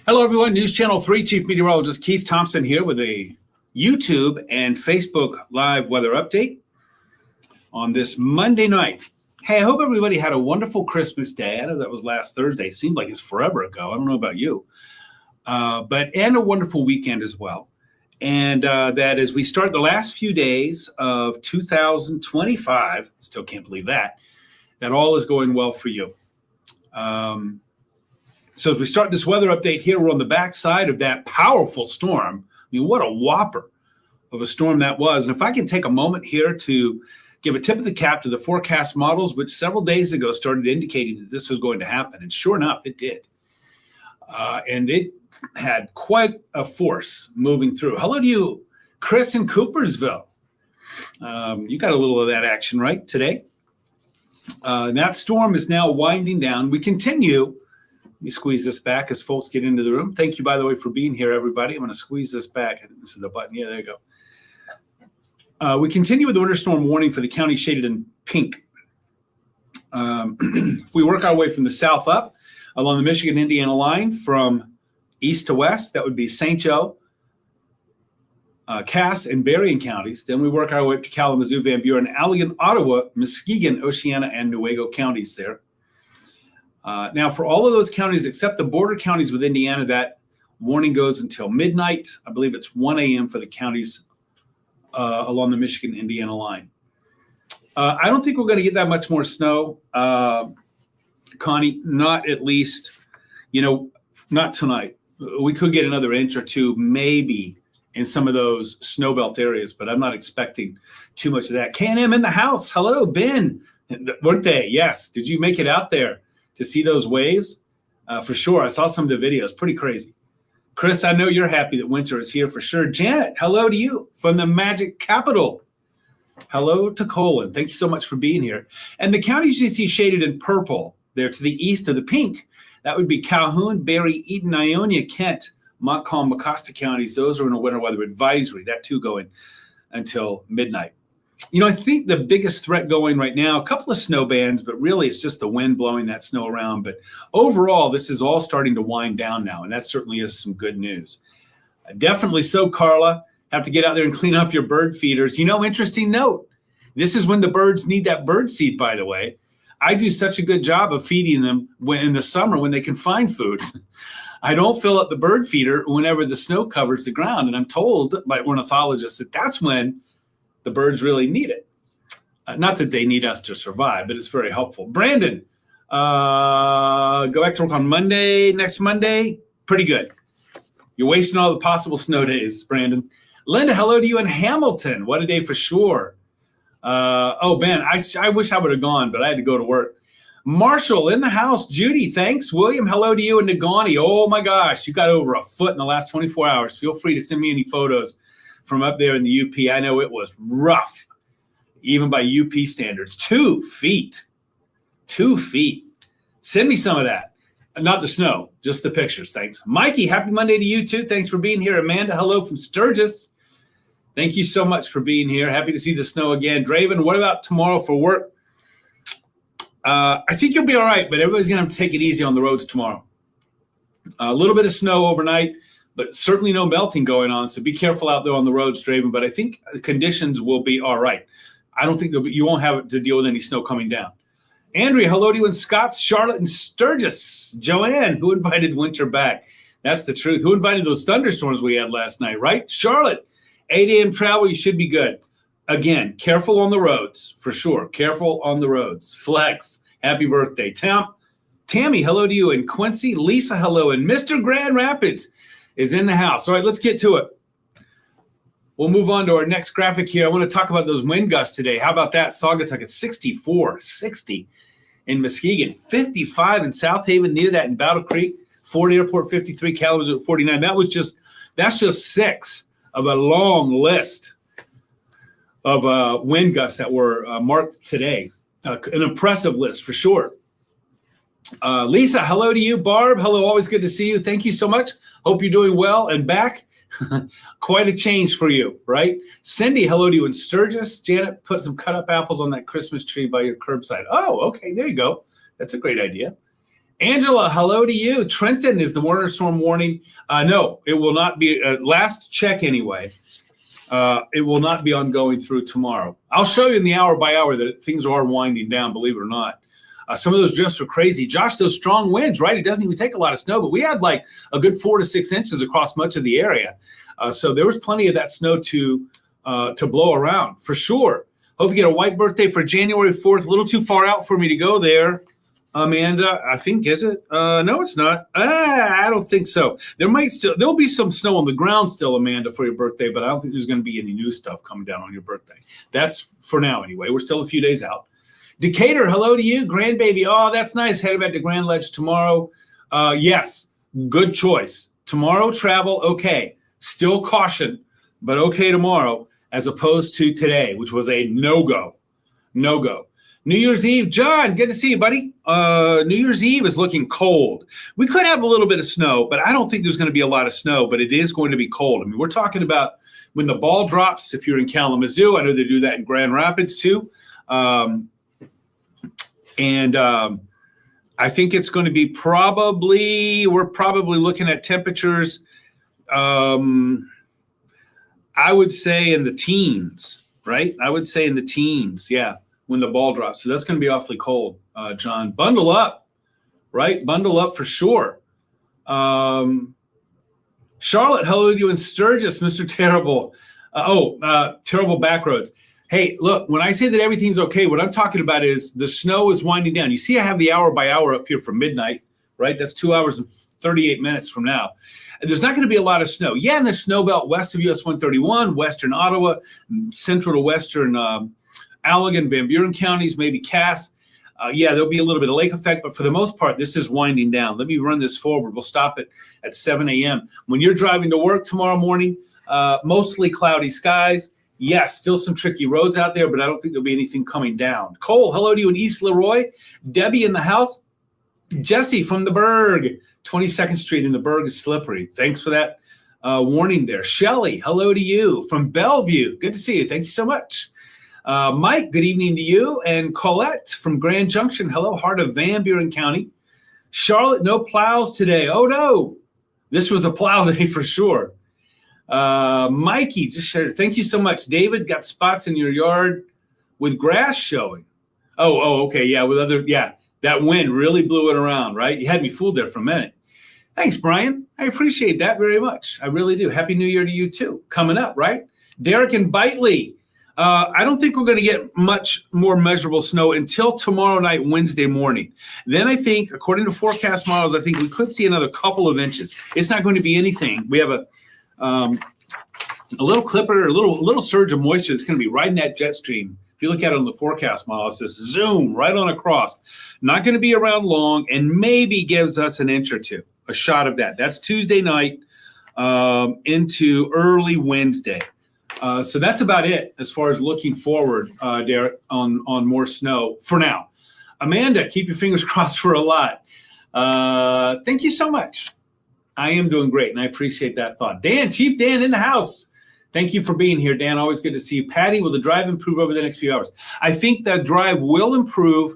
Hello, everyone. News Channel 3 Chief Meteorologist Keith Thompson here with a YouTube and Facebook live weather update on this Monday night. Hey, I hope everybody had a wonderful Christmas day. I know that was last Thursday. It seemed like it's forever ago. I don't know about you. And a wonderful weekend as well. And that as we start the last few days of 2025, still can't believe that all is going well for you. So as we start this weather update here, we're on the backside of that powerful storm. I mean, what a whopper of a storm that was. And if I can take a moment here to give a tip of the cap to the forecast models, which several days ago started indicating that this was going to happen. And sure enough, it did. And it had quite a force moving through. Hello to you, Chris in Coopersville. You got a little of that action right today. That storm is now winding down. We continue. Let me squeeze this back as folks get into the room. Thank you, by the way, for being here, everybody. I'm going to squeeze this back. I think this is the button. Yeah, there you go. We continue with the winter storm warning for the county shaded in pink. If we work our way from the south up along the Michigan-Indiana line from east to west, that would be St. Joe, Cass, and Berrien counties. Then we work our way up to Kalamazoo, Van Buren, Allegan, Ottawa, Muskegon, Oceana, and Newaygo counties there. Now, for all of those counties except the border counties with Indiana, that warning goes until midnight. I believe it's 1 a.m. for the counties along the Michigan-Indiana line. I don't think we're going to get that much more snow, Connie, not at least, not tonight. We could get another inch or two, maybe, in some of those snowbelt areas, but I'm not expecting too much of that. K&M in the house. Hello, Ben. Weren't they? Yes. Did you make it out there to see those waves? For sure. I saw some of the videos. Pretty crazy. Chris, I know you're happy that winter is here for sure. Janet, hello to you from the Magic Capital. Hello to Colin. Thank you so much for being here. And the counties you see shaded in purple there to the east of the pink, that would be Calhoun, Barry, Eden, Ionia, Kent, Montcalm, Mecosta counties. Those are in a winter weather advisory. That too going until midnight. I think the biggest threat going right now, a couple of snow bands, but really it's just the wind blowing that snow around. But overall, this is all starting to wind down now, and that certainly is some good news. Definitely so, Carla. Have to get out there and clean off your bird feeders. Interesting note. This is when the birds need that bird seed, by the way. I do such a good job of feeding them in the summer when they can find food. I don't fill up the bird feeder whenever the snow covers the ground. And I'm told by ornithologists that that's when the birds really need it. Not that they need us to survive, but it's very helpful. Brandon, go back to work on Monday, next Monday. Pretty good. You're wasting all the possible snow days, Brandon. Linda, hello to you in Hamilton. What a day for sure. Ben, I wish I would have gone, but I had to go to work. Marshall in the house. Judy, thanks. William, hello to you in Negaunee. Oh, my gosh, you got over a foot in the last 24 hours. Feel free to send me any photos from up there in the UP. I know it was rough, even by UP standards. 2 feet. 2 feet. Send me some of that. Not the snow, just the pictures. Thanks. Mikey, happy Monday to you too. Thanks for being here. Amanda, hello from Sturgis. Thank you so much for being here. Happy to see the snow again. Draven, what about tomorrow for work? I think you'll be all right, but everybody's going to have to take it easy on the roads tomorrow. A little bit of snow overnight, but certainly no melting going on. So be careful out there on the roads, Draven. But I think the conditions will be all right. I don't think you won't have to deal with any snow coming down. Andrea, hello to you in Scotts, Charlotte, and Sturgis. Joanne, who invited winter back? That's the truth. Who invited those thunderstorms we had last night, right? Charlotte, 8 a.m. travel, you should be good. Again, careful on the roads, for sure. Careful on the roads. Flex, happy birthday. Tammy, hello to you in Quincy. Lisa, hello. And Mr. Grand Rapids is in the house. All right, let's get to it. We'll move on to our next graphic here. I want to talk about those wind gusts today. How about that? Saugatuck at 64, 60 in Muskegon, 55 in South Haven, near that in Battle Creek, Ford Airport 53, Kalamazoo at 49. That's just 6 of a long list of wind gusts that were marked today. An impressive list for sure. Lisa, hello to you. Barb, hello. Always good to see you. Thank you so much. Hope you're doing well and back. Quite a change for you, right? Cindy, hello to you in Sturgis. Janet, put some cut up apples on that Christmas tree by your curbside. Oh, okay. There you go. That's a great idea. Angela, hello to you. Trenton is the Warner storm warning. No, it will not be. Last check anyway. It will not be ongoing through tomorrow. I'll show you in the hour by hour that things are winding down, believe it or not. Some of those drifts are crazy. Josh, those strong winds, right? It doesn't even take a lot of snow, but we had like a good 4 to 6 inches across much of the area. So there was plenty of that snow to blow around for sure. Hope you get a white birthday for January 4th. A little too far out for me to go there. Amanda, I think, is it? No, it's not. I don't think so. There'll be some snow on the ground still, Amanda, for your birthday, but I don't think there's going to be any new stuff coming down on your birthday. That's for now anyway. We're still a few days out. Decatur, hello to you. Grandbaby, oh, that's nice. Headed back to Grand Ledge tomorrow. Yes, good choice. Tomorrow travel, okay. Still caution, but okay tomorrow, as opposed to today, which was a no-go. No-go. New Year's Eve, John, good to see you, buddy. New Year's Eve is looking cold. We could have a little bit of snow, but I don't think there's going to be a lot of snow, but it is going to be cold. I mean, we're talking about when the ball drops, if you're in Kalamazoo, I know they do that in Grand Rapids too. I think it's going to be we're probably looking at temperatures, I would say in the teens, right? I would say in the teens, yeah. When the ball drops. So that's going to be awfully cold, John. Bundle up, right? Bundle up for sure. Charlotte, hello to you in Sturgis, Mr. Terrible. Terrible Backroads. Hey, look, when I say that everything's okay, what I'm talking about is the snow is winding down. You see I have the hour by hour up here for midnight, right? That's 2 hours and 38 minutes from now. And there's not going to be a lot of snow. Yeah, in the snow belt west of US 131, western Ottawa, central to western Allegan, Van Buren counties, maybe Cass. There'll be a little bit of lake effect, but for the most part, this is winding down. Let me run this forward. We'll stop it at 7 a.m. When you're driving to work tomorrow morning, mostly cloudy skies. Yes, still some tricky roads out there, but I don't think there'll be anything coming down. Cole, hello to you in East Leroy. Debbie in the house. Jesse from the Berg. 22nd Street in the Berg is slippery. Thanks for that warning there. Shelly, hello to you from Bellevue. Good to see you. Thank you so much. Mike, good evening to you. And Colette from Grand Junction. Hello, heart of Van Buren County. Charlotte, no plows today. Oh, no. This was a plow day for sure. Mikey just shared. Thank you so much. David, got spots in your yard with grass showing. Oh, okay. Yeah, that wind really blew it around, right? You had me fooled there for a minute. Thanks, Brian. I appreciate that very much. I really do. Happy New Year to you, too. Coming up, right? Derek and Bitely. I don't think we're going to get much more measurable snow until tomorrow night, Wednesday morning. Then I think, according to forecast models, I think we could see another couple of inches. It's not going to be anything. We have a little clipper, a little surge of moisture that's going to be riding that jet stream. If you look at it on the forecast model, it says zoom right on across. Not going to be around long, and maybe gives us an inch or two, a shot of that. That's Tuesday night into early Wednesday. So that's about it as far as looking forward, Derek, on more snow for now. Amanda, keep your fingers crossed for a lot. Thank you so much. I am doing great, and I appreciate that thought. Dan, Chief Dan in the house. Thank you for being here, Dan. Always good to see you. Patty, will the drive improve over the next few hours? I think the drive will improve.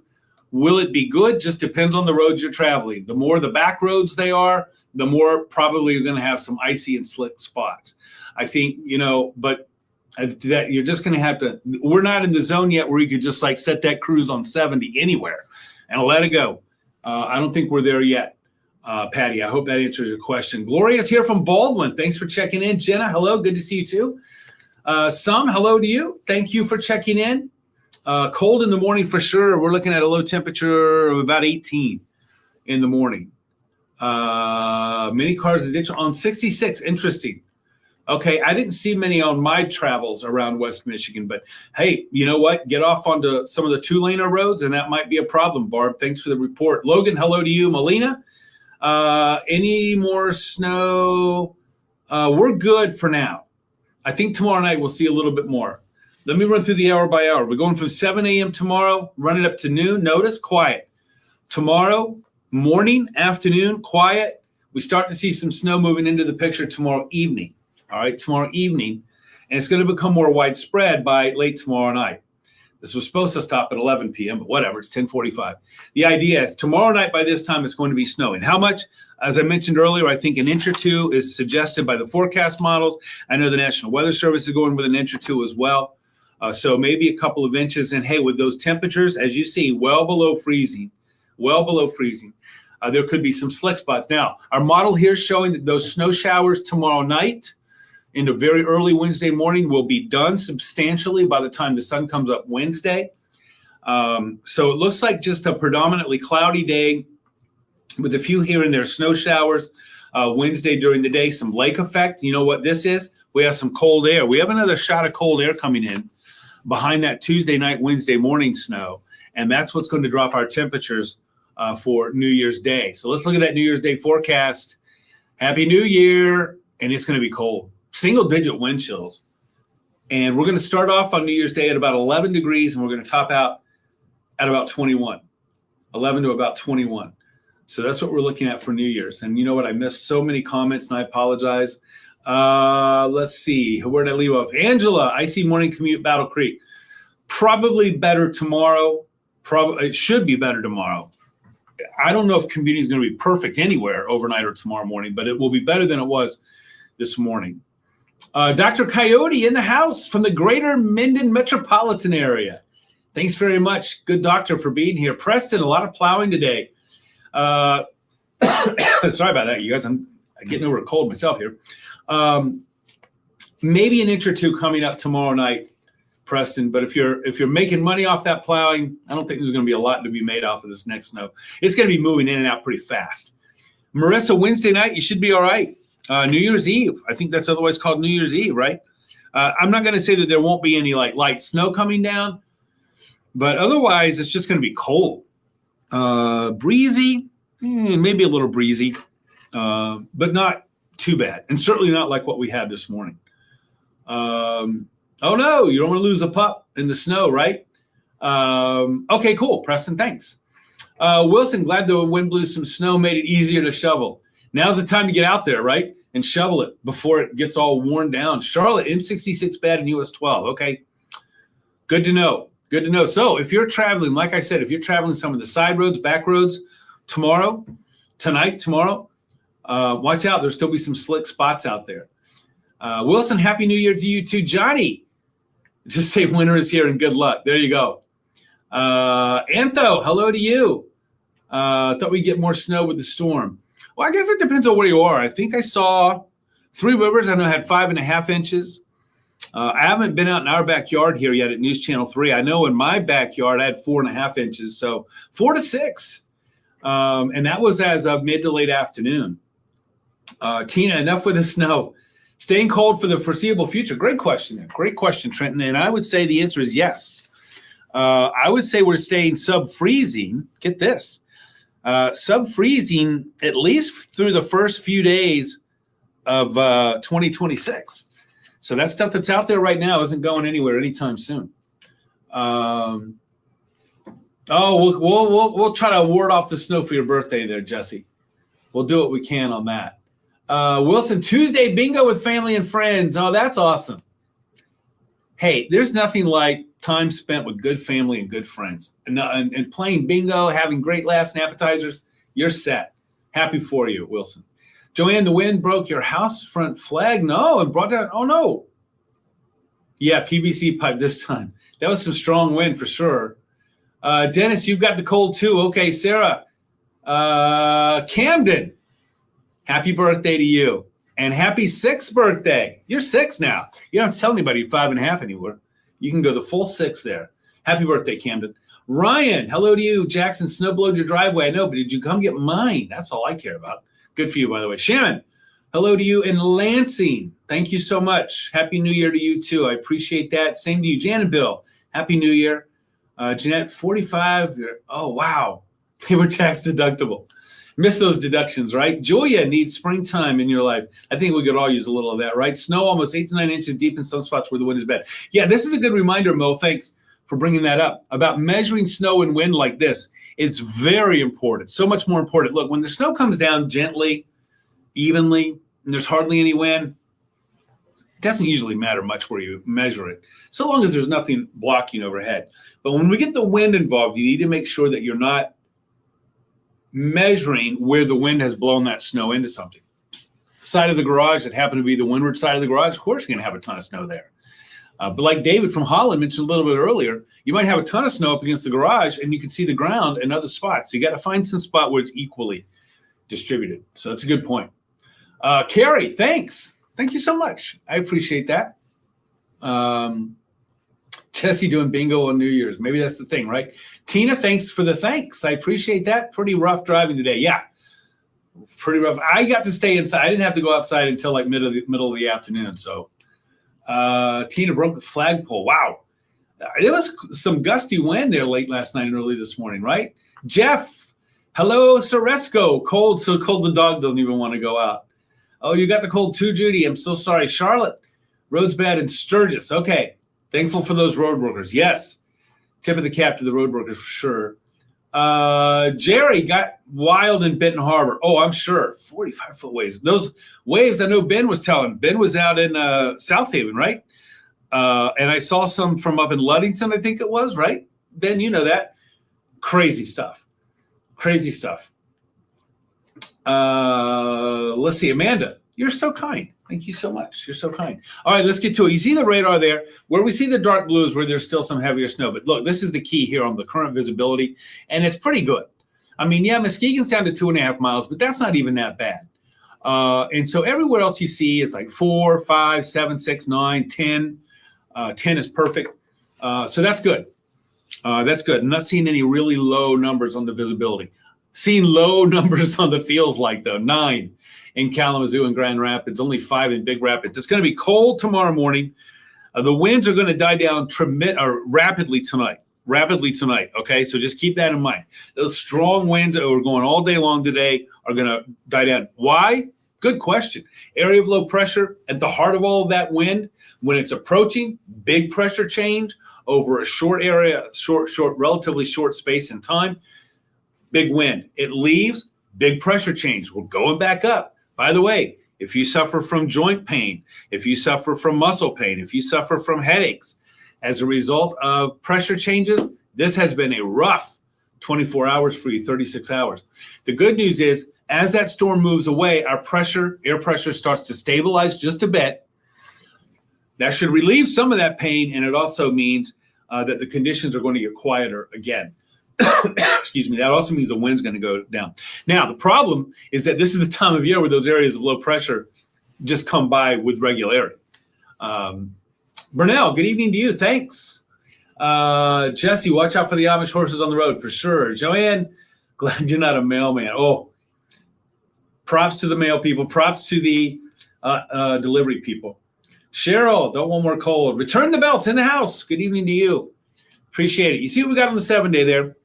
Will it be good? Just depends on the roads you're traveling. The more the back roads they are, the more probably you're going to have some icy and slick spots. I think, but that you're just going to have to, we're not in the zone yet where you could just like set that cruise on 70 anywhere and let it go. I don't think we're there yet. Patty, I hope that answers your question. Gloria's here from Baldwin. Thanks for checking in. Jenna, hello. Good to see you too. Hello to you. Thank you for checking in. Cold in the morning for sure. We're looking at a low temperature of about 18 in the morning. Many cars additional on 66. Interesting. Okay, I didn't see many on my travels around West Michigan, but hey, you know what? Get off onto some of the two-laner roads, and that might be a problem, Barb. Thanks for the report. Logan, hello to you. Melina, any more snow? We're good for now. I think tomorrow night we'll see a little bit more. Let me run through the hour by hour. We're going from 7 a.m. tomorrow, run it up to noon. Notice, quiet. Tomorrow, morning, afternoon, quiet. We start to see some snow moving into the picture tomorrow evening. All right, tomorrow evening, and it's going to become more widespread by late tomorrow night. This was supposed to stop at 11 p.m., but whatever, it's 10:45. The idea is tomorrow night by this time it's going to be snowing. How much? As I mentioned earlier, I think an inch or two is suggested by the forecast models. I know the National Weather Service is going with an inch or two as well. So maybe a couple of inches. And hey, with those temperatures, as you see, well below freezing, there could be some slick spots. Now, our model here is showing that those snow showers tomorrow night into very early Wednesday morning will be done substantially by the time the sun comes up Wednesday. So it looks like just a predominantly cloudy day with a few here and there snow showers. Wednesday during the day, some lake effect. You know what this is? We have some cold air. We have another shot of cold air coming in behind that Tuesday night, Wednesday morning snow. And that's what's going to drop our temperatures for New Year's Day. So let's look at that New Year's Day forecast. Happy New Year. And it's going to be cold. Single-digit wind chills. And we're going to start off on New Year's Day at about 11 degrees, and we're going to top out at about 21. 11 to about 21. So that's what we're looking at for New Year's. And you know what? I missed so many comments, and I apologize. Let's see. Where did I leave off? Angela, icy morning commute, Battle Creek. Probably better tomorrow. It should be better tomorrow. I don't know if commuting is going to be perfect anywhere overnight or tomorrow morning, but it will be better than it was this morning. Dr. Coyote in the house from the greater Minden metropolitan area. Thanks very much. Good doctor for being here. Preston, a lot of plowing today. Sorry about that, you guys. I'm getting over a cold myself here. Maybe an inch or two coming up tomorrow night, Preston. But if you're making money off that plowing, I don't think there's going to be a lot to be made off of this next snow. It's going to be moving in and out pretty fast. Marissa, Wednesday night, you should be all right. New Year's Eve. I think that's otherwise called New Year's Eve, right? I'm not going to say that there won't be any like light snow coming down, but otherwise it's just going to be cold. Breezy, maybe a little breezy, but not too bad. And certainly not like what we had this morning. Oh no, you don't want to lose a pup in the snow, right? Okay, cool. Preston, thanks. Wilson, glad the wind blew some snow, made it easier to shovel. Now's the time to get out there, right? And shovel it before it gets all worn down. Charlotte, M66 bad in US 12. Okay. Good to know. Good to know. So if you're traveling, like I said, if you're traveling some of the side roads, back roads tomorrow, watch out. There'll still be some slick spots out there. Wilson, Happy New Year to you too. Johnny, just say winter is here and good luck. There you go. Antho, hello to you. Thought we'd get more snow with the storm. Well, I guess it depends on where you are. I think I saw Three Rivers. I know had 5.5 inches. I haven't been out in our backyard here yet at News Channel 3. I know in my backyard I had 4.5 inches, so 4 to 6. And that was as of mid to late afternoon. Tina, enough with the snow. Staying cold for the foreseeable future. Great question there. Great question, Trenton. And I would say the answer is yes. I would say we're staying sub-freezing. Get this. Sub-freezing at least through the first few days of 2026. So that stuff that's out there right now isn't going anywhere anytime soon. We'll try to ward off the snow for your birthday there, Jesse. We'll do what we can on that. Wilson, Tuesday bingo with family and friends. Oh, that's awesome. Hey, there's nothing like time spent with good family and good friends. And playing bingo, having great laughs and appetizers, you're set. Happy for you, Wilson. Joanne, the wind broke your house front flag? No, and brought down, oh no. Yeah, PVC pipe this time. That was some strong wind for sure. Dennis, you've got the cold too. Okay, Sarah. Camden, happy birthday to you. And happy 6th birthday. You're 6 now. You don't have to tell anybody you're 5.5 anymore. You can go the full 6 there. Happy birthday, Camden. Ryan, hello to you. Jackson, snow blowed your driveway. I know, but did you come get mine? That's all I care about. Good for you, by the way. Shannon, hello to you in Lansing. Thank you so much. Happy New Year to you, too. I appreciate that. Same to you. Jan and Bill, Happy New Year. Jeanette, 45. Oh, wow. They were tax deductible. Miss those deductions, right? Julia needs springtime in your life. I think we could all use a little of that, right? Snow almost 8 to 9 inches deep in some spots where the wind is bad. Yeah, this is a good reminder, Mo. Thanks for bringing that up. About measuring snow and wind like this. It's very important, so much more important. Look, when the snow comes down gently, evenly, and there's hardly any wind, doesn't usually matter much where you measure it, so long as there's nothing blocking overhead. But when we get the wind involved, you need to make sure that you're not measuring where the wind has blown that snow into something. Side of the garage that happened to be the windward side of the garage, of course you're going to have a ton of snow there. But like David from Holland mentioned a little bit earlier, you might have a ton of snow up against the garage and you can see the ground in other spots. So you got to find some spot where it's equally distributed. So that's a good point. Carrie, thanks. Thank you so much. I appreciate that. Jesse doing bingo on New Year's. Maybe that's the thing, right? Tina, thanks for the thanks. I appreciate that. Pretty rough driving today. Yeah, pretty rough. I got to stay inside. I didn't have to go outside until like middle of the afternoon. So Tina broke the flagpole. Wow. There was some gusty wind there late last night and early this morning, right? Jeff, hello, Soresco. Cold, so cold the dog doesn't even want to go out. Oh, you got the cold too, Judy. I'm so sorry. Charlotte, roads bad in Sturgis. Okay. Thankful for those road workers. Yes. Tip of the cap to the road workers for sure. Jerry got wild in Benton Harbor. Oh, I'm sure. 45-foot waves. Those waves, I know Ben was telling. Ben was out in South Haven, right? And I saw some from up in Ludington, I think it was, right? Ben, you know that. Crazy stuff. Crazy stuff. Let's see. Amanda, you're so kind. Thank you so much. You're so kind. All right, let's get to it. You see the radar there. Where we see the dark blue is where there's still some heavier snow. But look, this is the key here on the current visibility, and it's pretty good. I mean, yeah, Muskegon's down to 2.5 miles, but that's not even that bad. And so everywhere else you see is like 4, 5, 7, 6, 9, 10. 10 is perfect. So that's good. That's good. I'm not seeing any really low numbers on the visibility. Seeing low numbers on the feels like, though. 9 in Kalamazoo and Grand Rapids, only 5 in Big Rapids. It's going to be cold tomorrow morning. The winds are going to die down rapidly tonight. Okay? So just keep that in mind. Those strong winds that are going all day long today are going to die down. Why? Good question. Area of low pressure at the heart of all of that wind, when it's approaching, big pressure change over a short area, relatively short space in time, big wind. It leaves, big pressure change. We're going back up. By the way, if you suffer from joint pain, if you suffer from muscle pain, if you suffer from headaches as a result of pressure changes, this has been a rough 24 hours for you, 36 hours. The good news is, as that storm moves away, our air pressure starts to stabilize just a bit. That should relieve some of that pain, and it also means that the conditions are going to get quieter again. Excuse me. That also means the wind's going to go down. Now, the problem is that this is the time of year where those areas of low pressure just come by with regularity. Burnell, good evening to you. Thanks. Jesse, watch out for the Amish horses on the road for sure. Joanne, glad you're not a mailman. Oh, props to the mail people. Props to the delivery people. Cheryl, don't want more cold. Return the belts in the house. Good evening to you. Appreciate it. You see what we got on the 7-day there?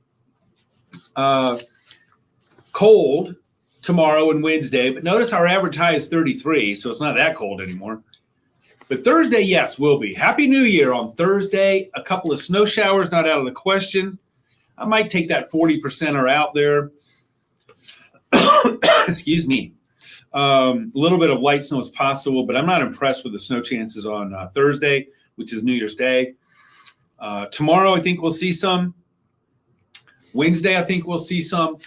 Cold tomorrow and Wednesday, but notice our average high is 33, so it's not that cold anymore. But Thursday, yes, will be. Happy New Year on Thursday. A couple of snow showers, not out of the question. I might take that 40%er out there. Excuse me. A little bit of light snow is possible, but I'm not impressed with the snow chances on Thursday, which is New Year's Day. Tomorrow, I think we'll see some. Wednesday, I think we'll see some.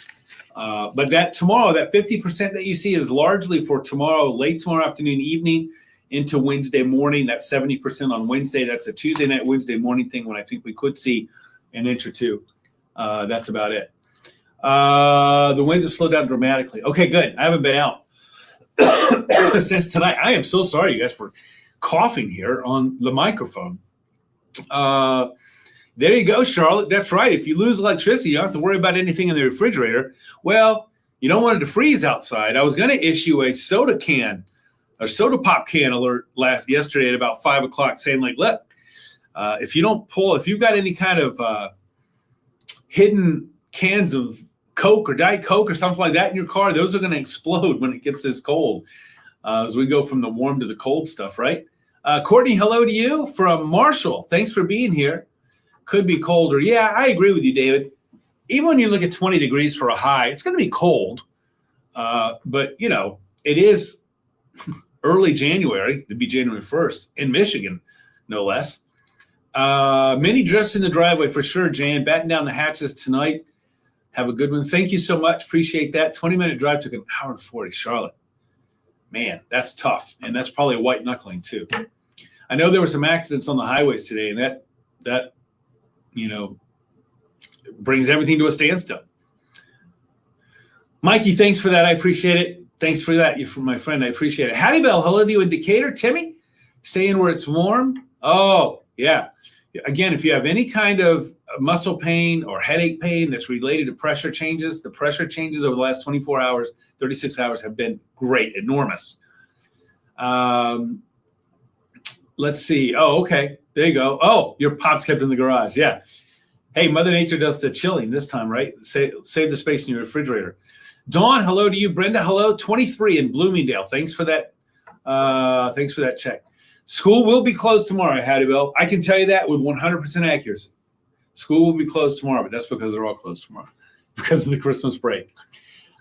But that tomorrow, that 50% that you see is largely for tomorrow, late tomorrow afternoon, evening into Wednesday morning. That 70% on Wednesday. That's a Tuesday night, Wednesday morning thing when I think we could see an inch or two. That's about it. The winds have slowed down dramatically. Okay, good. I haven't been out since tonight. I am so sorry, you guys, for coughing here on the microphone. There you go, Charlotte. That's right. If you lose electricity, you don't have to worry about anything in the refrigerator. Well, you don't want it to freeze outside. I was going to issue a soda pop can alert yesterday at about 5 o'clock saying, like, look, if you've got any kind of hidden cans of Coke or Diet Coke or something like that in your car, those are going to explode when it gets this cold as we go from the warm to the cold stuff, right? Courtney, hello to you from Marshall. Thanks for being here. Could be colder. Yeah, I agree with you, David. Even when you look at 20 degrees for a high, it's going to be cold. But, it is early January. It'd be January 1st in Michigan, no less. Many drifts in the driveway for sure, Jan. Batten down the hatches tonight. Have a good one. Thank you so much. Appreciate that. 20-minute drive took an hour and 40. Charlotte. Man, that's tough. And that's probably a white knuckling too. I know there were some accidents on the highways today, and that brings everything to a standstill. Mikey, thanks for that. I appreciate it. Thanks for that. You're from my friend. I appreciate it. Hattie Bell, hello to you in Decatur. Timmy, staying where it's warm. Oh, yeah. Again, if you have any kind of muscle pain or headache pain that's related to pressure changes, the pressure changes over the last 24 hours, 36 hours have been great, enormous. Let's see. Oh, okay. There you go. Oh, your pop's kept in the garage. Yeah. Hey, Mother Nature does the chilling this time, right? Save the space in your refrigerator. Dawn, hello to you. Brenda, hello. 23 in Bloomingdale. Thanks for that. Thanks for that check. School will be closed tomorrow, Hattie Bell. I can tell you that with 100% accuracy. School will be closed tomorrow, but that's because they're all closed tomorrow because of the Christmas break.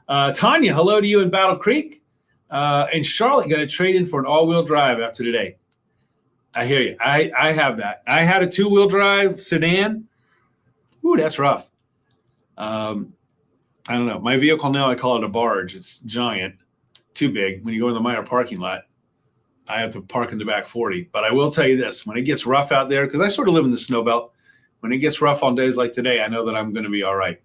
Tanya, hello to you in Battle Creek. And Charlotte going to trade in for an all-wheel drive after today. I hear you. I have that. I had a two-wheel drive sedan. Ooh, that's rough. I don't know. My vehicle now, I call it a barge. It's giant, too big. When you go in the minor parking lot, I have to park in the back 40. But I will tell you this, when it gets rough out there, because I sort of live in the snow belt, when it gets rough on days like today, I know that I'm going to be all right.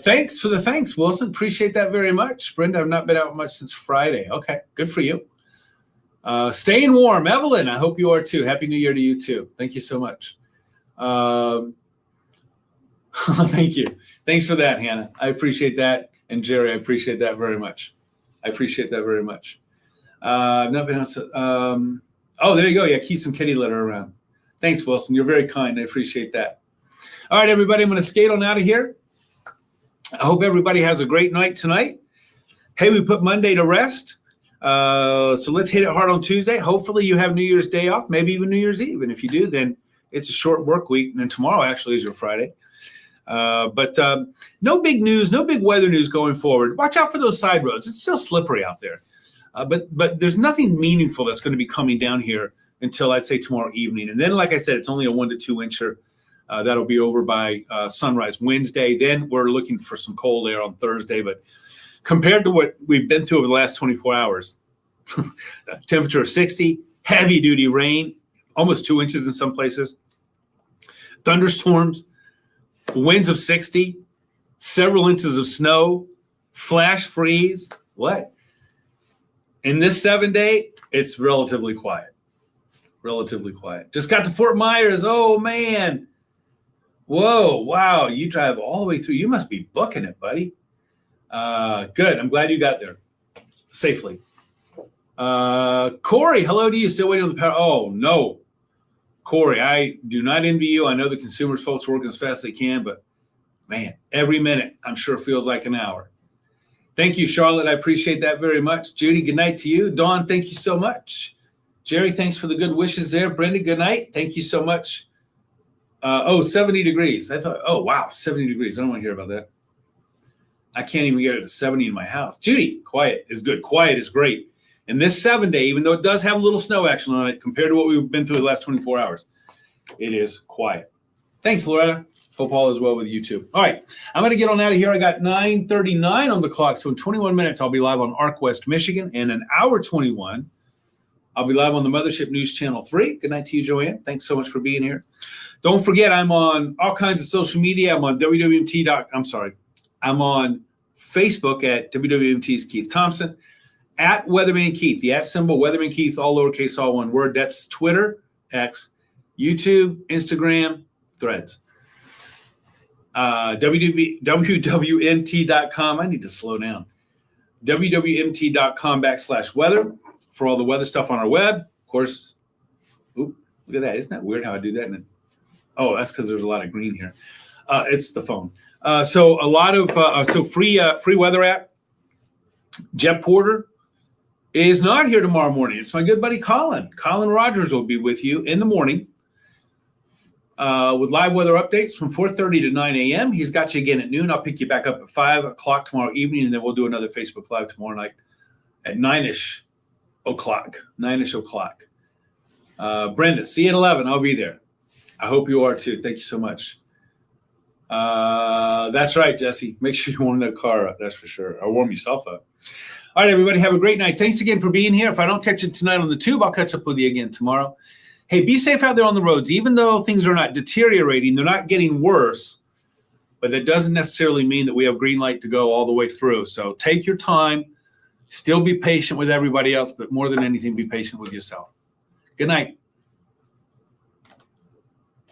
Thanks for the thanks, Wilson. Appreciate that very much. Brenda, I've not been out much since Friday. Okay, good for you. Staying warm. Evelyn, I hope you are too. Happy New Year to you too. Thank you so much. Thank you. Thanks for that, Hannah. I appreciate that. And Jerry, I appreciate that very much. I appreciate that very much. I've not been outside. Oh, there you go. Yeah, keep some kitty litter around. Thanks, Wilson. You're very kind. I appreciate that. All right, everybody, I'm going to skate on out of here. I hope everybody has a great night tonight. Hey, we put Monday to rest. So let's hit it hard on Tuesday. Hopefully you have New Year's Day off, maybe even New Year's Eve. And if you do, then it's a short work week. And then tomorrow actually is your Friday. But no big news, no big weather news going forward. Watch out for those side roads. It's still slippery out there. But there's nothing meaningful that's going to be coming down here until I'd say tomorrow evening. And then, like I said, it's only a 1 to 2 incher. That'll be over by sunrise Wednesday. Then we're looking for some cold air on Thursday. But compared to what we've been through over the last 24 hours, temperature of 60, heavy duty rain, almost 2 inches in some places, thunderstorms, winds of 60, several inches of snow, flash freeze. What? In this 7-day, it's relatively quiet. Relatively quiet. Just got to Fort Myers. Oh, man. Whoa, wow. You drive all the way through. You must be booking it, buddy. Good. I'm glad you got there safely. Corey, hello to you. Still waiting on the power. Oh, no. Corey, I do not envy you. I know the consumers folks work as fast as they can, but, man, every minute I'm sure feels like an hour. Thank you, Charlotte. I appreciate that very much. Judy, good night to you. Dawn, thank you so much. Jerry, thanks for the good wishes there. Brenda, good night. Thank you so much. 70 degrees. I thought, oh, wow, 70 degrees. I don't want to hear about that. I can't even get it to 70 in my house. Judy, quiet is good. Quiet is great. And this 7-day, even though it does have a little snow action on it compared to what we've been through the last 24 hours, it is quiet. Thanks, Loretta. Hope all is well with you too. All right, I'm going to get on out of here. I got 9:39 on the clock. So in 21 minutes, I'll be live on ARC West, Michigan. And in hour 21, I'll be live on the Mothership News Channel 3. Good night to you, Joanne. Thanks so much for being here. Don't forget, I'm on all kinds of social media. I'm on I'm on Facebook at WWMT's Keith Thompson, at Weatherman Keith, the @ symbol, Weatherman Keith, all lowercase, all one word. That's Twitter, X, YouTube, Instagram, Threads. WWMT.com. I need to slow down. WWMT.com/weather for all the weather stuff on our web. Of course, look at that. Isn't that weird how I do that? Oh, that's because there's a lot of green here. It's the phone. So a lot of free weather app. Jet Porter is not here tomorrow morning. It's my good buddy Colin. Colin Rogers will be with you in the morning with live weather updates from 4:30 to 9 a.m. He's got you again at noon. I'll pick you back up at 5 o'clock tomorrow evening, and then we'll do another Facebook Live tomorrow night at 9-ish o'clock. Brenda, see you at 11. I'll be there. I hope you are too. Thank you so much. That's right, Jesse. Make sure you warm that car up. That's for sure. Or warm yourself up. All right, everybody. Have a great night. Thanks again for being here. If I don't catch you tonight on the tube, I'll catch up with you again tomorrow. Hey, be safe out there on the roads. Even though things are not deteriorating, they're not getting worse. But that doesn't necessarily mean that we have green light to go all the way through. So take your time. Still be patient with everybody else. But more than anything, be patient with yourself. Good night.